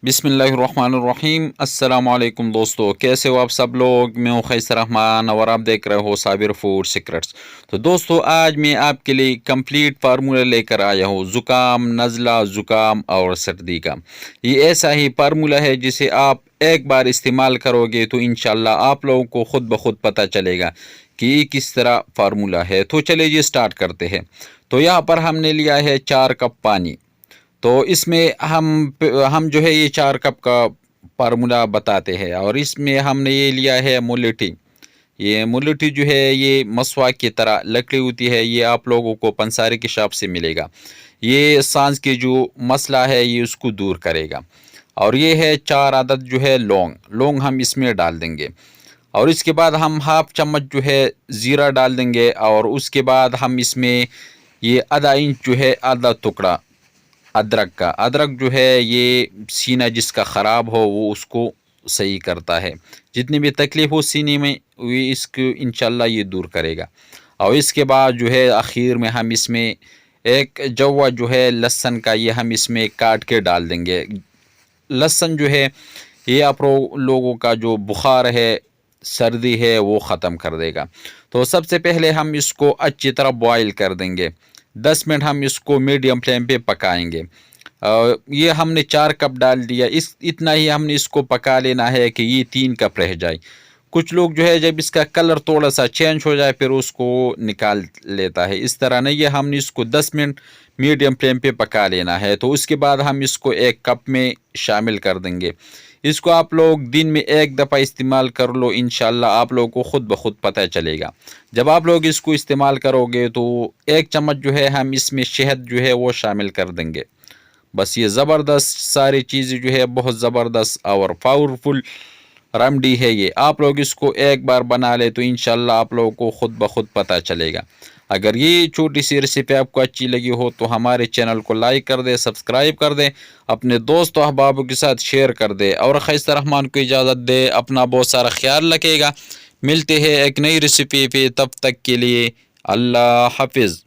بسم اللہ الرحمن الرحیم۔ السلام علیکم دوستو، کیسے ہو آپ سب لوگ؟ میں ہوں خیسر رحمان اور آپ دیکھ رہے ہو صابر فوڈ سیکرٹس۔ تو دوستو، آج میں آپ کے لیے کمپلیٹ فارمولہ لے کر آیا ہوں زکام، نزلہ، زکام اور سردی کا۔ یہ ایسا ہی فارمولہ ہے جسے آپ ایک بار استعمال کرو گے تو انشاءاللہ آپ لوگوں کو خود بخود پتہ چلے گا کہ یہ کس طرح فارمولہ ہے۔ تو چلے جی سٹارٹ کرتے ہیں۔ تو یہاں پر ہم نے لیا ہے 4 کپ پانی۔ تو اس میں ہم جو ہے یہ 4 کپ کا فارمولہ بتاتے ہیں، اور اس میں ہم نے یہ لیا ہے مولٹی۔ یہ مولٹی جو ہے یہ مسواک کی طرح لکڑی ہوتی ہے، یہ آپ لوگوں کو پنساری کی شاپ سے ملے گا۔ یہ سانس کے جو مسئلہ ہے یہ اس کو دور کرے گا۔ اور یہ ہے 4 عدد جو ہے لونگ ہم اس میں ڈال دیں گے۔ اور اس کے بعد ہم ½ چمچ جو ہے زیرہ ڈال دیں گے، اور اس کے بعد ہم اس میں یہ آدھا انچ جو ہے آدھا ٹکڑا ادرک کا۔ ادرک جو ہے یہ سینہ جس کا خراب ہو وہ اس کو صحیح کرتا ہے، جتنی بھی تکلیف ہو سینے میں وہ اس کو انشاءاللہ یہ دور کرے گا۔ اور اس کے بعد جو ہے آخر میں ہم اس میں ایک جوا جو ہے لہسن کا، یہ ہم اس میں کاٹ کے ڈال دیں گے۔ لہسن جو ہے یہ آپ لوگوں کا جو بخار ہے، سردی ہے، وہ ختم کر دے گا۔ تو سب سے پہلے ہم اس کو اچھی طرح بوائل کر دیں گے۔ 10 منٹ ہم اس کو میڈیم فلیم پہ پکائیں گے۔ یہ ہم نے 4 کپ ڈال دیا، اتنا ہی ہم نے اس کو پکا لینا ہے کہ یہ 3 کپ رہ جائے۔ کچھ لوگ جو ہے جب اس کا کلر تھوڑا سا چینج ہو جائے پھر اس کو نکال لیتا ہے، اس طرح نہیں ہے، ہم نے اس کو 10 منٹ میڈیم فلیم پہ پکا لینا ہے۔ تو اس کے بعد ہم اس کو ایک کپ میں شامل کر دیں گے۔ اس کو آپ لوگ دن میں ایک دفعہ استعمال کر لو، انشاءاللہ آپ لوگوں کو خود بخود پتہ چلے گا۔ جب آپ لوگ اس کو استعمال کرو گے تو 1 چمچ جو ہے ہم اس میں شہد جو ہے وہ شامل کر دیں گے۔ بس یہ زبردست ساری چیزیں جو ہے بہت زبردست اور پاورفل ریمڈی ہے یہ۔ آپ لوگ اس کو ایک بار بنا لے تو انشاءاللہ آپ لوگوں کو خود بخود پتہ چلے گا۔ اگر یہ چھوٹی سی ریسیپی آپ کو اچھی لگی ہو تو ہمارے چینل کو لائک کر دے، سبسکرائب کر دے، اپنے دوست و احبابوں کے ساتھ شیئر کر دے، اور خیسر رحمان کو اجازت دے۔ اپنا بہت سارا خیال رکھے گا۔ ملتے ہیں ایک نئی ریسیپی پہ، تب تک کے لیے اللہ حافظ۔